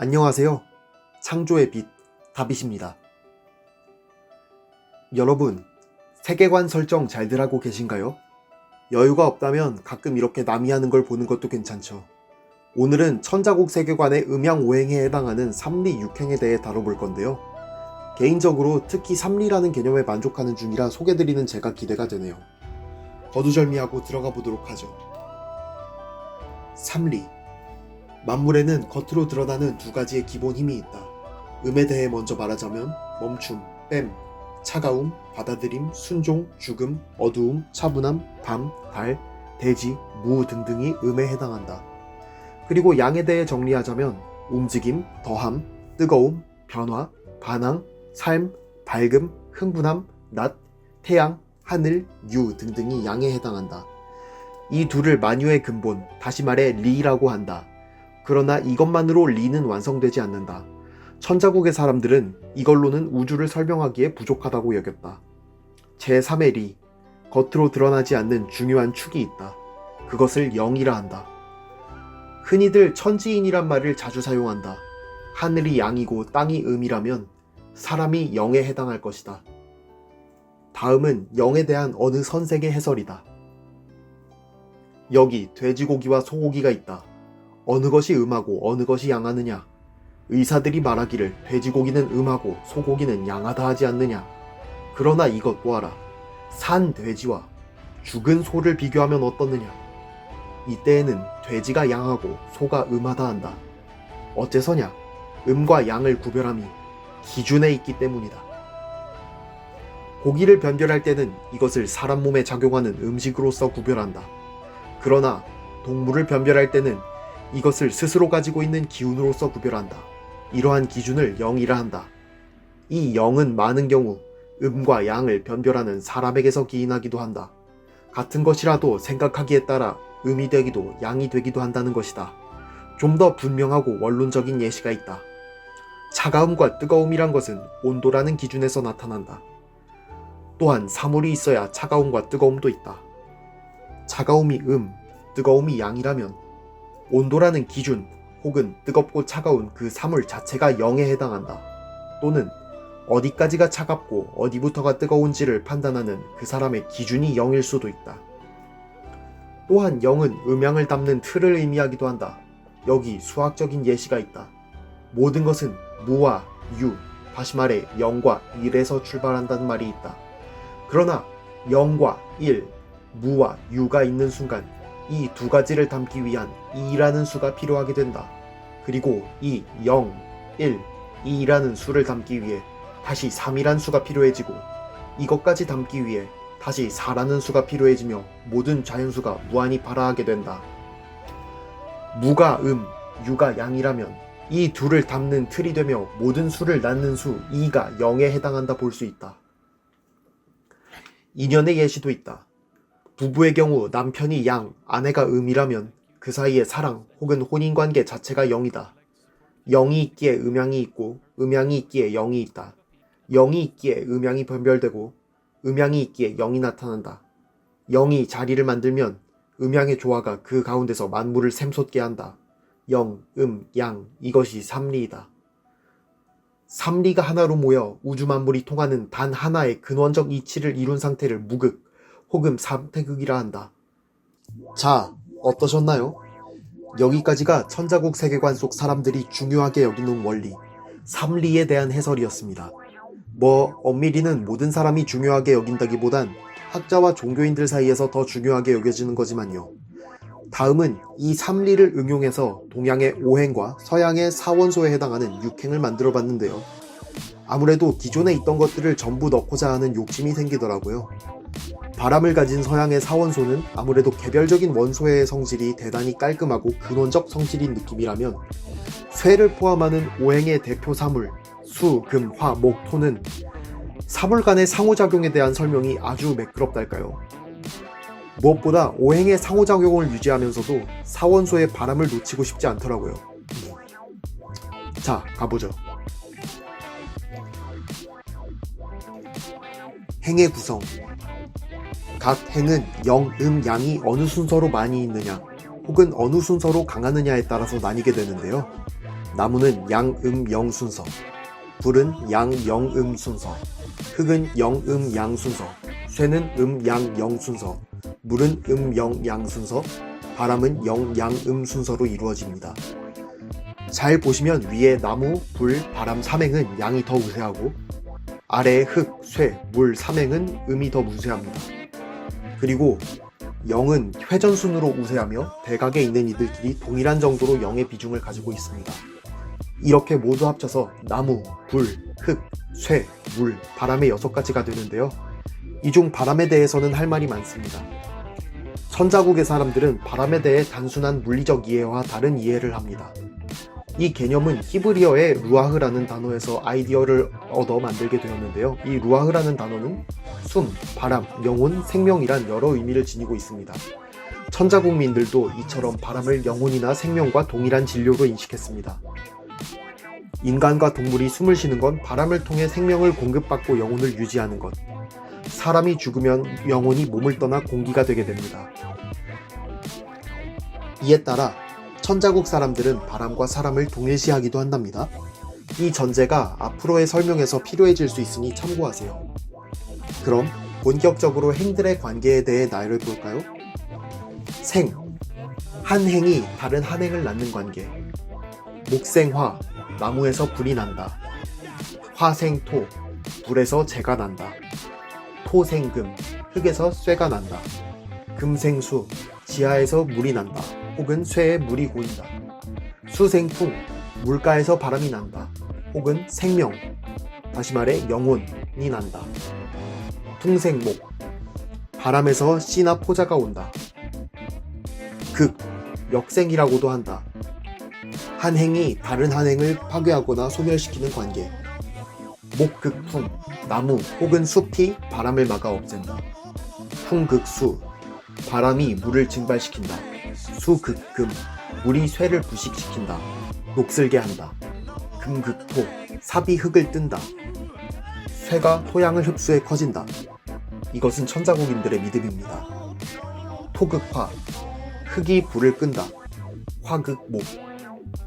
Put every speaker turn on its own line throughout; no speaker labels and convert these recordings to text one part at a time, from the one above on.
안녕하세요. 창조의 빛, 다빗입니다. 여러분, 세계관 설정 잘들 하고 계신가요? 여유가 없다면 가끔 이렇게 남이 하는 걸 보는 것도 괜찮죠. 오늘은 천자국 세계관의 음양오행에 해당하는 삼리 육행에 대해 다뤄볼 건데요. 개인적으로 특히 삼리라는 개념에 만족하는 중이라 소개드리는 제가 기대가 되네요. 거두절미하고 들어가 보도록 하죠. 삼리. 만물에는 겉으로 드러나는 두 가지의 기본 힘이 있다. 음에 대해 먼저 말하자면 멈춤, 뺨, 차가움, 받아들임, 순종, 죽음, 어두움, 차분함, 밤, 달, 대지, 무 등등이 음에 해당한다. 그리고 양에 대해 정리하자면 움직임, 더함, 뜨거움, 변화, 반항, 삶, 밝음, 흥분함, 낮, 태양, 하늘, 유 등등이 양에 해당한다. 이 둘을 만유의 근본, 다시 말해 리라고 한다. 그러나 이것만으로 리는 완성되지 않는다. 천자국의 사람들은 이걸로는 우주를 설명하기에 부족하다고 여겼다. 제3의 리, 겉으로 드러나지 않는 중요한 축이 있다. 그것을 영이라 한다. 흔히들 천지인이란 말을 자주 사용한다. 하늘이 양이고 땅이 음이라면 사람이 영에 해당할 것이다. 다음은 영에 대한 어느 선생의 해설이다. 여기 돼지고기와 소고기가 있다. 어느 것이 음하고 어느 것이 양하느냐? 의사들이 말하기를 돼지고기는 음하고 소고기는 양하다 하지 않느냐? 그러나 이것 보아라. 산 돼지와 죽은 소를 비교하면 어떻느냐? 이때에는 돼지가 양하고 소가 음하다 한다. 어째서냐? 음과 양을 구별함이 기준에 있기 때문이다. 고기를 변별할 때는 이것을 사람 몸에 작용하는 음식으로서 구별한다. 그러나 동물을 변별할 때는 이것을 스스로 가지고 있는 기운으로서 구별한다. 이러한 기준을 영이라 한다. 이 영은 많은 경우 음과 양을 변별하는 사람에게서 기인하기도 한다. 같은 것이라도 생각하기에 따라 음이 되기도 양이 되기도 한다는 것이다. 좀 더 분명하고 원론적인 예시가 있다. 차가움과 뜨거움이란 것은 온도라는 기준에서 나타난다. 또한 사물이 있어야 차가움과 뜨거움도 있다. 차가움이 뜨거움이 양이라면 온도라는 기준 혹은 뜨겁고 차가운 그 사물 자체가 영에 해당한다. 또는 어디까지가 차갑고 어디부터가 뜨거운지를 판단하는 그 사람의 기준이 영일 수도 있다. 또한 영은 음양을 담는 틀을 의미하기도 한다. 여기 수학적인 예시가 있다. 모든 것은 무와 유, 다시 말해 0과 1에서 출발한다는 말이 있다. 그러나 0과 1, 무와 유가 있는 순간 이 두 가지를 담기 위한 2라는 수가 필요하게 된다. 그리고 이 0, 1, 2라는 수를 담기 위해 다시 3이란 수가 필요해지고 이것까지 담기 위해 다시 4라는 수가 필요해지며 모든 자연수가 무한히 발화하게 된다. 무가 유가 양이라면 이 둘을 담는 틀이 되며 모든 수를 낳는 수 2가 0에 해당한다 볼 수 있다. 인연의 예시도 있다. 부부의 경우 남편이 양, 아내가 음이라면 그 사이의 사랑 혹은 혼인관계 자체가 영이다. 영이 있기에 음양이 있고 음양이 있기에 영이 있다. 영이 있기에 음양이 변별되고 음양이 있기에 영이 나타난다. 영이 자리를 만들면 음양의 조화가 그 가운데서 만물을 샘솟게 한다. 영, 양, 이것이 삼리이다. 삼리가 하나로 모여 우주 만물이 통하는 단 하나의 근원적 이치를 이룬 상태를 무극 혹은 삼태극이라 한다. 자, 어떠셨나요? 여기까지가 천자국 세계관 속 사람들이 중요하게 여기는 원리, 삼리에 대한 해설이었습니다. 엄밀히는 모든 사람이 중요하게 여긴다기보단 학자와 종교인들 사이에서 더 중요하게 여겨지는 거지만요. 다음은 이 삼리를 응용해서 동양의 오행과 서양의 사원소에 해당하는 육행을 만들어 봤는데요. 아무래도 기존에 있던 것들을 전부 넣고자 하는 욕심이 생기더라고요. 바람을 가진 서양의 사원소는 아무래도 개별적인 원소의 성질이 대단히 깔끔하고 근원적 성질인 느낌이라면 쇠를 포함하는 오행의 대표 사물 수, 금, 화, 목, 토는 사물 간의 상호작용에 대한 설명이 아주 매끄럽달까요. 무엇보다 오행의 상호작용을 유지하면서도 사원소의 바람을 놓치고 싶지 않더라고요. 자, 가보죠. 행의 구성. 각 행은 영, 양이 어느 순서로 많이 있느냐 혹은 어느 순서로 강하느냐에 따라서 나뉘게 되는데요. 나무는 양음영 순서, 불은 양영음 순서, 흙은 영음양 순서, 쇠는 음양영 순서, 물은 음영양 순서, 바람은 영양음 순서로 이루어집니다. 잘 보시면 위에 나무, 불, 바람 삼행은 양이 더 우세하고 아래에 흙, 쇠, 물 삼행은 음이 더 우세합니다. 그리고 영은 회전순으로 우세하며 대각에 있는 이들끼리 동일한 정도로 영의 비중을 가지고 있습니다. 이렇게 모두 합쳐서 나무, 불, 흙, 쇠, 물, 바람의 6가지가 되는데요. 이 중 바람에 대해서는 할 말이 많습니다. 천자국의 사람들은 바람에 대해 단순한 물리적 이해와 다른 이해를 합니다. 이 개념은 히브리어의 루아흐라는 단어에서 아이디어를 얻어 만들게 되었는데요. 이 루아흐라는 단어는 숨, 바람, 영혼, 생명이란 여러 의미를 지니고 있습니다. 천자국민들도 이처럼 바람을 영혼이나 생명과 동일한 진료로 인식했습니다. 인간과 동물이 숨을 쉬는 건 바람을 통해 생명을 공급받고 영혼을 유지하는 것. 사람이 죽으면 영혼이 몸을 떠나 공기가 되게 됩니다. 이에 따라 천자국 사람들은 바람과 사람을 동일시하기도 한답니다. 이 전제가 앞으로의 설명에서 필요해질 수 있으니 참고하세요. 그럼 본격적으로 행들의 관계에 대해 나열해볼까요? 생, 한 행이 다른 한 행을 낳는 관계. 목생화, 나무에서 불이 난다. 화생토, 불에서 재가 난다. 토생금, 흙에서 쇠가 난다. 금생수, 지하에서 물이 난다. 혹은 쇠에 물이 고인다. 수생풍, 물가에서 바람이 난다. 혹은 생명, 다시 말해 영혼이 난다. 풍생목, 바람에서 씨나 포자가 온다. 극, 역생이라고도 한다. 한 행이 다른 한 행을 파괴하거나 소멸시키는 관계. 목극풍, 나무 혹은 숲이 바람을 막아 없앤다. 풍극수, 바람이 물을 증발시킨다. 수극금, 물이 쇠를 부식시킨다. 녹슬게 한다. 금극토, 삽이 흙을 뜬다. 쇠가 토양을 흡수해 커진다. 이것은 천자국인들의 믿음입니다. 토극화, 흙이 불을 끈다. 화극목,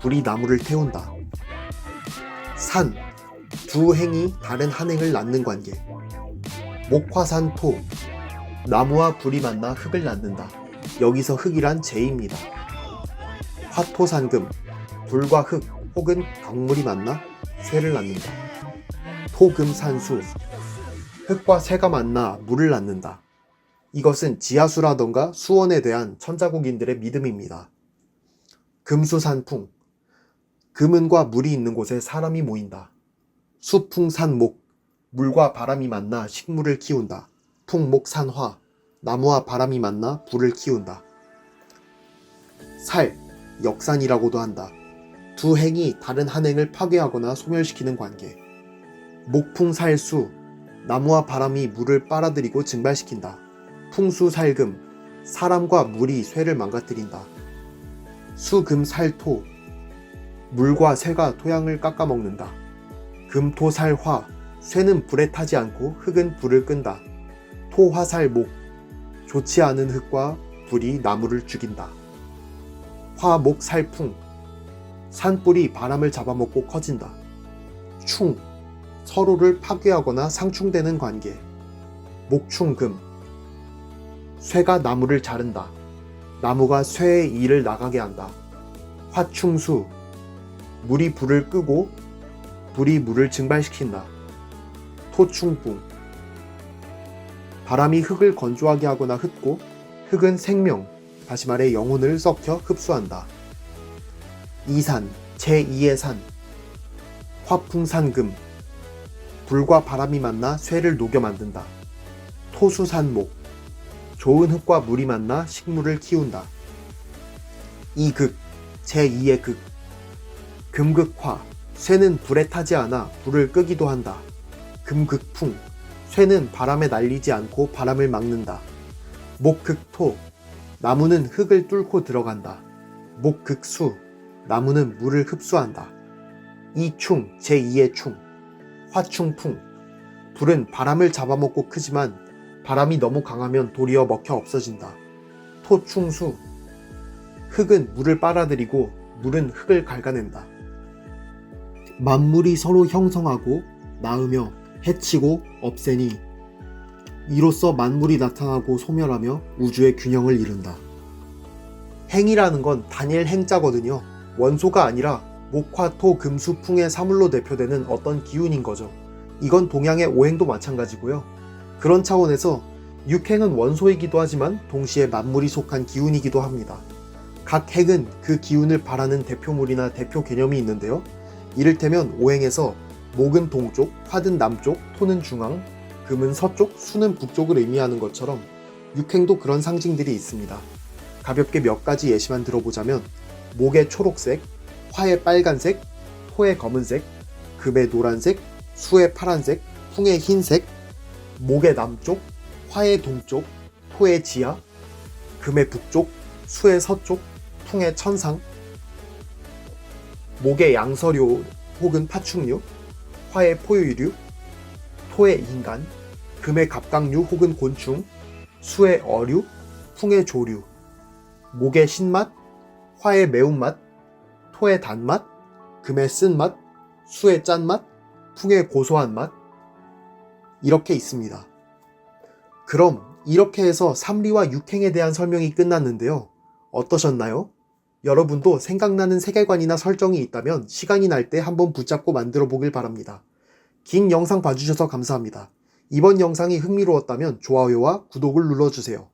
불이 나무를 태운다. 산, 두 행이 다른 한 행을 낳는 관계. 목화산토, 나무와 불이 만나 흙을 낳는다. 여기서 흙이란 재입니다. 화토산금, 불과 흙 혹은 강물이 만나 쇠를 낳는다. 토금산수, 흙과 쇠가 만나 물을 낳는다. 이것은 지하수라던가 수원에 대한 천자국인들의 믿음입니다. 금수산풍, 금은과 물이 있는 곳에 사람이 모인다. 수풍산목, 물과 바람이 만나 식물을 키운다. 풍목산화, 나무와 바람이 만나 불을 키운다. 살, 역산이라고도 한다. 두 행이 다른 한 행을 파괴하거나 소멸시키는 관계. 목풍살수, 나무와 바람이 물을 빨아들이고 증발시킨다. 풍수살금, 사람과 물이 쇠를 망가뜨린다. 수금살토, 물과 쇠가 토양을 깎아먹는다. 금토살화, 쇠는 불에 타지 않고 흙은 불을 끈다. 토화살목, 좋지 않은 흙과 불이 나무를 죽인다. 화목살풍, 산불이 바람을 잡아먹고 커진다. 충, 서로를 파괴하거나 상충되는 관계. 목충금, 쇠가 나무를 자른다. 나무가 쇠의 일을 나가게 한다. 화충수, 물이 불을 끄고 불이 물을 증발시킨다. 토충풍, 바람이 흙을 건조하게 하거나 흩고 흙은 생명, 다시 말해 영혼을 썩혀 흡수한다. 이산, 제2의 산, 화풍산금, 불과 바람이 만나 쇠를 녹여 만든다. 토수산목, 좋은 흙과 물이 만나 식물을 키운다. 이극, 제2의 극, 금극화, 쇠는 불에 타지 않아 불을 끄기도 한다. 금극풍, 쇠는 바람에 날리지 않고 바람을 막는다. 목극토, 나무는 흙을 뚫고 들어간다. 목극수, 나무는 물을 흡수한다. 이충, 제2의 충, 화충풍, 불은 바람을 잡아먹고 크지만 바람이 너무 강하면 도리어 먹혀 없어진다. 토충수, 흙은 물을 빨아들이고 물은 흙을 갉아낸다. 만물이 서로 형성하고 낳으며 해치고 없애니 이로써 만물이 나타나고 소멸하며 우주의 균형을 이룬다. 행이라는 건 단일 행자거든요. 원소가 아니라 목, 화, 토, 금, 수, 풍의 사물로 대표되는 어떤 기운인 거죠. 이건 동양의 오행도 마찬가지고요. 그런 차원에서 육행은 원소이기도 하지만 동시에 만물이 속한 기운이기도 합니다. 각 행은 그 기운을 바라는 대표물이나 대표 개념이 있는데요. 이를테면 오행에서 목은 동쪽, 화는 남쪽, 토는 중앙, 금은 서쪽, 수는 북쪽을 의미하는 것처럼 육행도 그런 상징들이 있습니다. 가볍게 몇 가지 예시만 들어보자면 목의 초록색, 화의 빨간색, 토의 검은색, 금의 노란색, 수의 파란색, 풍의 흰색, 목의 남쪽, 화의 동쪽, 토의 지하, 금의 북쪽, 수의 서쪽, 풍의 천상, 목의 양서류 혹은 파충류, 화의 포유류, 토의 인간, 금의 갑각류 혹은 곤충, 수의 어류, 풍의 조류, 목의 신맛, 화의 매운맛, 토의 단맛, 금의 쓴맛, 수의 짠맛, 풍의 고소한 맛, 이렇게 있습니다. 그럼 이렇게 해서 삼리와 육행에 대한 설명이 끝났는데요. 어떠셨나요? 여러분도 생각나는 세계관이나 설정이 있다면 시간이 날 때 한번 붙잡고 만들어 보길 바랍니다. 긴 영상 봐주셔서 감사합니다. 이번 영상이 흥미로웠다면 좋아요와 구독을 눌러주세요.